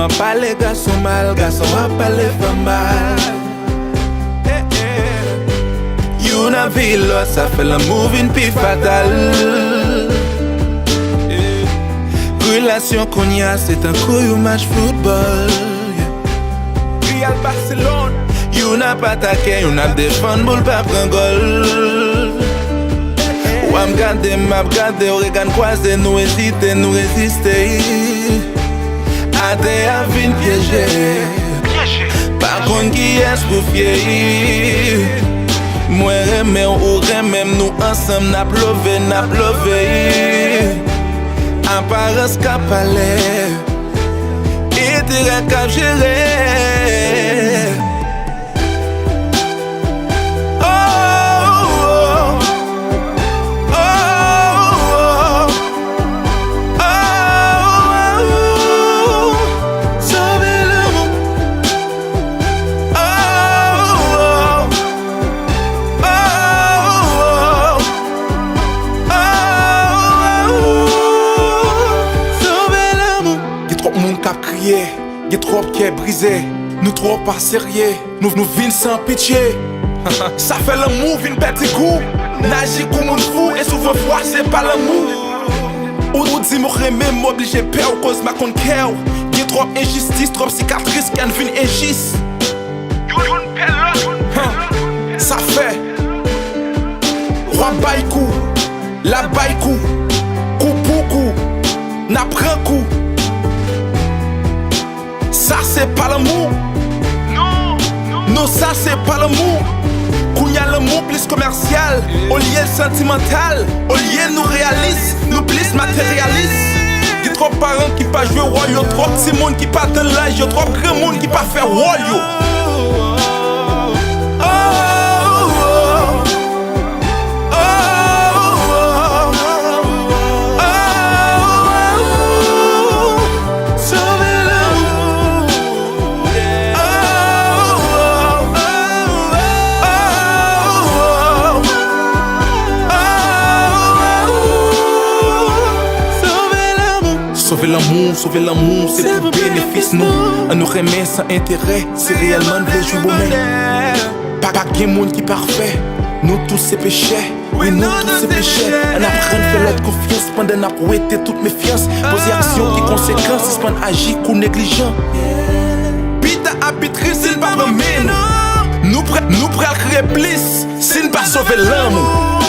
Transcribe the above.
Femme a parlé garçon mal, garçon a parlé femme mal. Yon a vu l'autre, ça fait l'amour une pi fatale. Relation qu'on y a, c'est un coup match football. Real Barcelone. Yon a pas attaqué, yon a défendu, boule pas prendre goal. Ou à m'garder, au regard croisé, nous hésiter, nous résister. Ade a vin piégé. Par contre, qui est-ce pour fier? Moi, remè ou remè, nous ensemble, n'a plové. Apparence qu'a palais. Et t'es qu'à gérer. Y'a trop qui est brisé, nous trop pas sérieux, nous vînes sans pitié. Ça fait l'amour, vîne petit coup, nagis comme un fou, et souvent fois c'est pas l'amour. Ou dit moi remè m'oblige peur cause ma con cœur. Y'a trop injustice, trop cicatrice qui en vîne injustice. Ça fait roi baïkou, la baïkou, coup pour coup, n'a prend coup. Ça c'est pas l'amour. Non, ça c'est pas l'amour. Qu'on y a l'amour plus commercial, au lieu sentimental, au lieu nous réaliste, nous plus matérialiste. Y'a trop parents qui pas jouer rôle, y'a trop petits monde qui pas dans l'âge, y'a trop grand monde qui pas faire rôle. Sauver l'amour, c'est pour bénéfice nous. On nous remet sans intérêt, c'est réellement de jouer bon. Pas de monde qui est parfait, nous tous c'est péché. Oui, nous tous c'est péché. On apprend à faire l'autre confiance pendant qu'on a prêté toute méfiance. Poser action qui conséquences, c'est pas agir ou négligent. Pita arbitrice, c'est pas promet nous prêts à créer plus, c'est pas sauver l'amour.